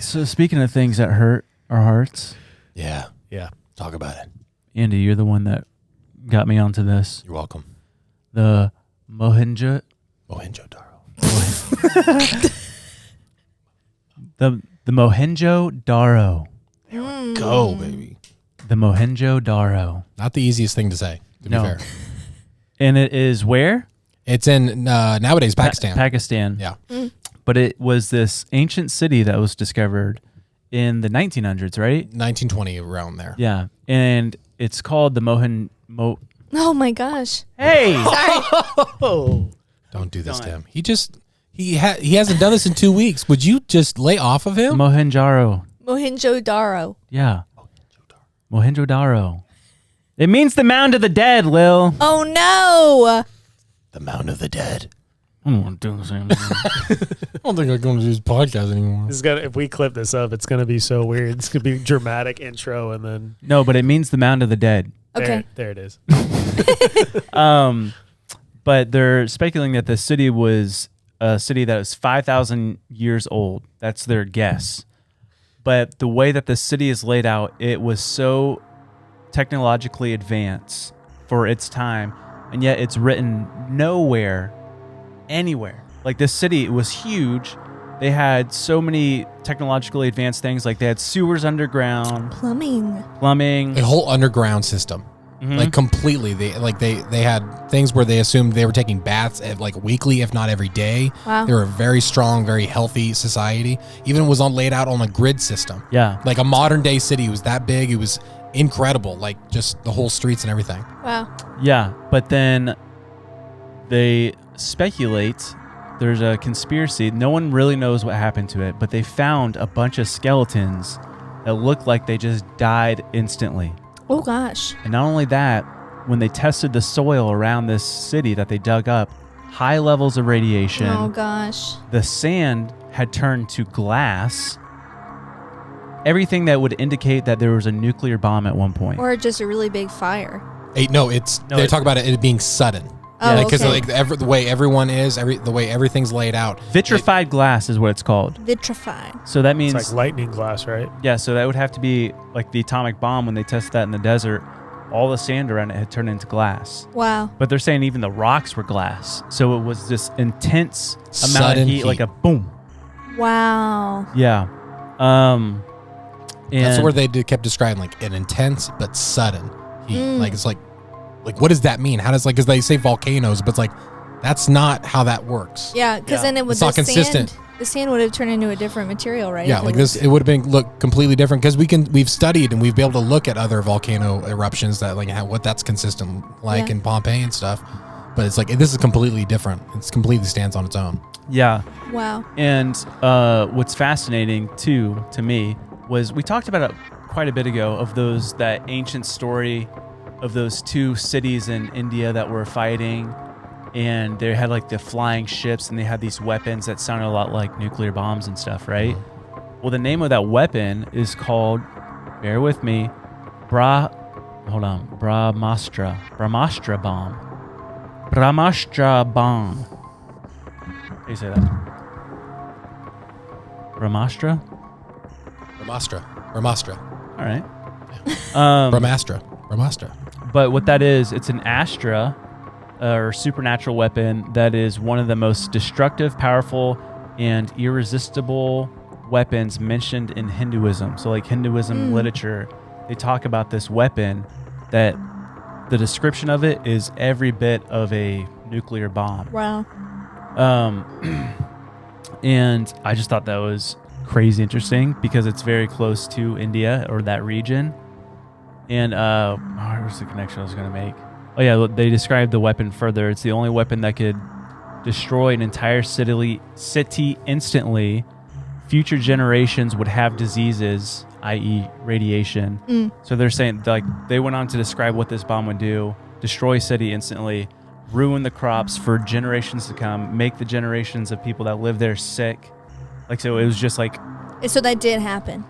So speaking of things that hurt our hearts, Yeah. Talk about it. Andy, you're the one that got me onto this. You're welcome. The Mohenjo Daro. the Mohenjo Daro. Go, baby. The Mohenjo Daro. Not the easiest thing to say, to be fair. And it is where? It's in nowadays Pakistan. Pakistan. Yeah. But it was this ancient city that was discovered in the 1900s, right? 1920, around there. Yeah. And it's called the Oh my gosh. Hey! Don't do this to him. He hasn't done this in 2 weeks. Would you just lay off of him? Mohenjo Daro. Yeah. Mohenjo Daro. It means the mound of the dead, Lil. Oh no. The Mound of the Dead. I don't want to do the same thing. I don't think I'm going to do this podcast anymore. This is gonna, if we clip this up, it's gonna be so weird. It's gonna be dramatic intro and then No, but it means the mound of the dead. Okay. there it is. But they're speculating that the city was a city that was 5,000 years old. That's their guess. But the way that the city is laid out, it was so technologically advanced for its time, and yet it's written nowhere, anywhere. Like this city was huge. They had so many technologically advanced things, like they had sewers underground, Plumbing. A whole underground system. Like completely. They had things where they assumed they were taking baths like weekly, if not every day. Wow. They were a very strong, very healthy society. Even was laid out on a grid system. Yeah. Like a modern day city. It was that big. It was incredible. Like just the whole streets and everything. Wow. Yeah, but then they speculate there's a conspiracy. No one really knows what happened to it, but they found a bunch of skeletons that looked like they just died instantly. Oh gosh. And not only that, when they tested the soil around this city that they dug up, high levels of radiation. Oh gosh. The sand had turned to glass. Everything that would indicate that there was a nuclear bomb at one point. Or just a really big fire. They talk about it being sudden. Oh, Because okay. the way everyone is, the way everything's laid out. Vitrified glass is what it's called. Vitrified. So that means It's like lightning glass, right? yeah, so that would have to be like the atomic bomb when they tested that in the desert. All the sand around it had turned into glass. Wow. But they're saying even the rocks were glass. So it was this intense amount Sudden of heat, like a boom. Wow. Yeah. And That's where they kept describing like an intense but sudden heat. Like it's like what does that mean? How does because they say volcanoes, but it's like that's not how that works. Yeah, because then it would It's not consistent. The sand would have turned into a different material, right? Yeah, If like was- this, it would have been look completely different because we've studied and we've been able to look at other volcano eruptions that like what that's consistent like in Pompeii and stuff. But it's like this is completely different. It's completely stands on its own. yeah. Wow. And what's fascinating too to me was we talked about it quite a bit ago of that ancient story of those two cities in India that were fighting, and they had like the flying ships and they had these weapons that sounded a lot like nuclear bombs and stuff, right? Well, the name of that weapon is called, bear with me, Brahmastra bomb. Brahmastra bomb. How do you say that? Brahmastra? Brahmastra. All right. Brahmastra. But what that is, it's an Astra, or supernatural weapon that is one of the most destructive, powerful, and irresistible weapons mentioned in Hinduism. So like Hinduism literature, they talk about this weapon that the description of it is every bit of a nuclear bomb. Wow. And I just thought that was crazy interesting because it's very close to India or that region. And where's the connection I was going to make? Oh yeah, they described the weapon further. It's the only weapon that could destroy an entire city instantly. Future generations would have diseases, i.e. radiation. So they're saying, like, they went on to describe what this bomb would do: destroy a city instantly, ruin the crops for generations to come, make the generations of people that live there sick. Like, so it was just like... So that did happen.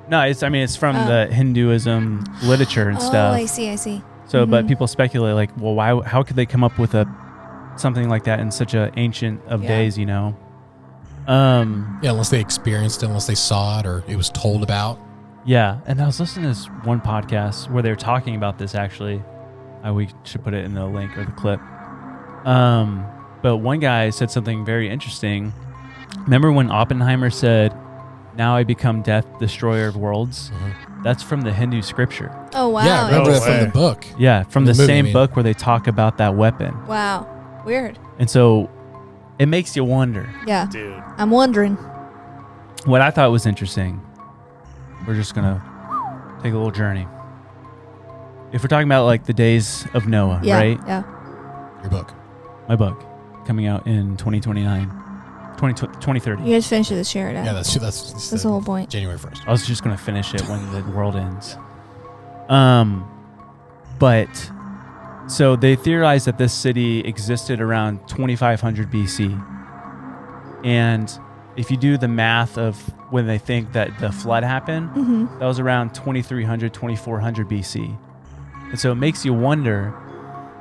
No, it's from the Hinduism literature and stuff. Oh, I see. So, but people speculate, like, well, how could they come up with something like that in such a ancient of days, you know? Yeah, unless they experienced it, unless they saw it or it was told about. Yeah, and I was listening to this one podcast where they were talking about this actually. We should put it in the link or the clip. But one guy said something very interesting. Remember when Oppenheimer said, "Now I become death, destroyer of worlds"? Mm-hmm. That's from the Hindu scripture. Oh, wow. Yeah, remember No that from way. the book. Yeah, from the The movie, same I mean. book where they talk about that weapon. Wow. Weird. And so it makes you wonder. Yeah. Dude. I'm wondering. What I thought was interesting, we're just going to take a little journey. If we're talking about like the days of Noah, Yeah. right? Yeah. Your book. My book coming out in 2029, 2030. You guys finish this, share it out. Yeah, that's That's the whole point. January 1st. I was just going to finish it when the world ends. But so they theorized that this city existed around 2500 BC. And if you do the math of when they think that the flood happened, Mm-hmm. that was around 2300, 2400 BC. And so it makes you wonder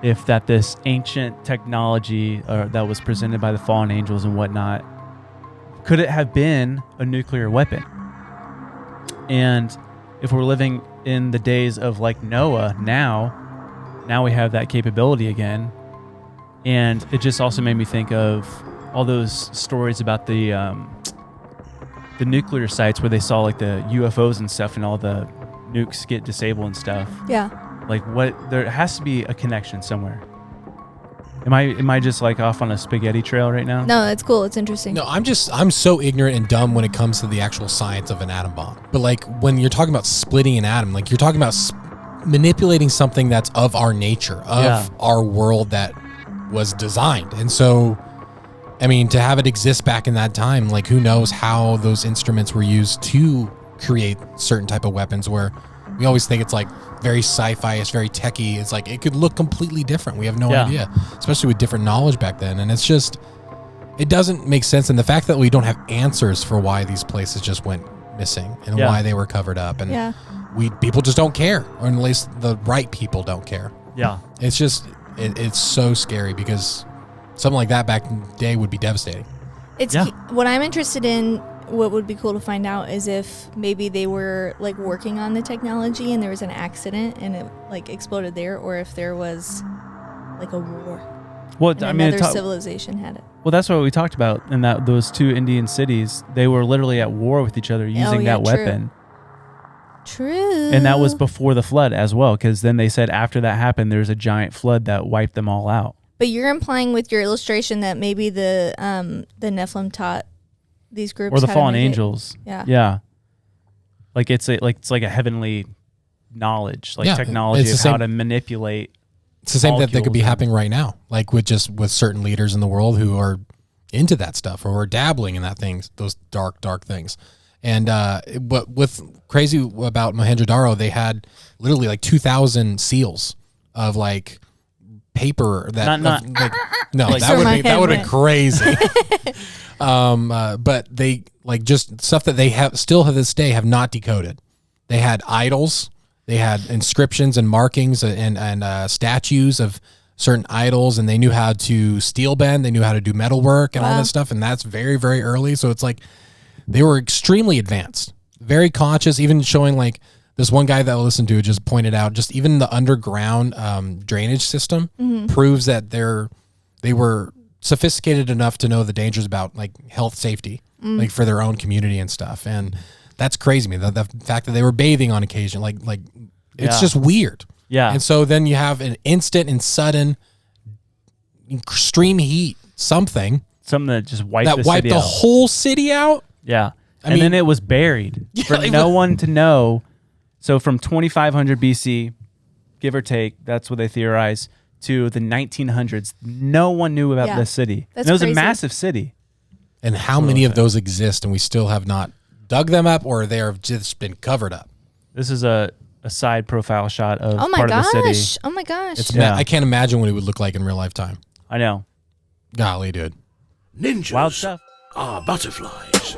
if that this ancient technology that was presented by the fallen angels and whatnot, could it have been a nuclear weapon? And if we're living in the days of like Noah now we have that capability again. And it just also made me think of all those stories about the nuclear sites where they saw like the UFOs and stuff and all the nukes get disabled and stuff. Yeah. Like what, there has to be a connection somewhere. Am I just like off on a spaghetti trail right now? No, it's cool. It's interesting. No, I'm so ignorant and dumb when it comes to the actual science of an atom bomb. But like when you're talking about splitting an atom, like you're talking about manipulating something that's of our nature, of our world that was designed. And so, I mean, to have it exist back in that time, like who knows how those instruments were used to create certain type of weapons where we always think it's like very sci-fi, it's very techie. It's like it could look completely different. We have no idea, especially with different knowledge back then. And it's just, it doesn't make sense. And the fact that we don't have answers for why these places just went missing and why they were covered up. And people just don't care, or at least the right people don't care. Yeah. It's just, it's so scary because something like that back in the day would be devastating. It's what I'm interested in. What would be cool to find out is if maybe they were like working on the technology and there was an accident and it like exploded there, or if there was like a war. Well, and I mean, another civilization had it. Well, that's what we talked about in that those two Indian cities. They were literally at war with each other using that weapon. True. And that was before the flood as well, because then they said after that happened, there's a giant flood that wiped them all out. But you're implying with your illustration that maybe the Nephilim taught these groups or the how fallen to make angels. Yeah. Yeah. Like it's like a heavenly knowledge, like technology it's of the same, how to manipulate. It's the same that could be molecules happening right now, like with certain leaders in the world who are into that stuff or are dabbling in that things, those dark things. And but with crazy about Mohenjo Daro, they had literally like 2,000 seals of like paper that Not that would have been crazy. But they like just stuff that they have still to this day have not decoded. They had idols, they had inscriptions and markings and statues of certain idols, and they knew how to steel bend, they knew how to do metal work and all that stuff, and that's very, very early. So it's like they were extremely advanced, very conscious, even showing like this one guy that I listened to just pointed out, just even the underground drainage system proves that they were sophisticated enough to know the dangers about like health safety, like for their own community and stuff. And that's crazy to me. The fact that they were bathing on occasion, like it's just weird. Yeah. And so then you have an instant and sudden extreme heat, something that just wiped the out. whole city out. Yeah. I And mean- then it was buried for like no one to know. So from 2500 BC, give or take, that's what they theorize, to the 1900s, no one knew about this city. That's and it was crazy. a massive city. And how many of those exist and we still have not dug them up, or they have just been covered up? This is a side profile shot of Oh my part of the city. gosh. Oh my gosh. It's Yeah. I can't imagine what it would look like in real lifetime. I know. Golly, dude. Ninjas Wild stuff. are butterflies.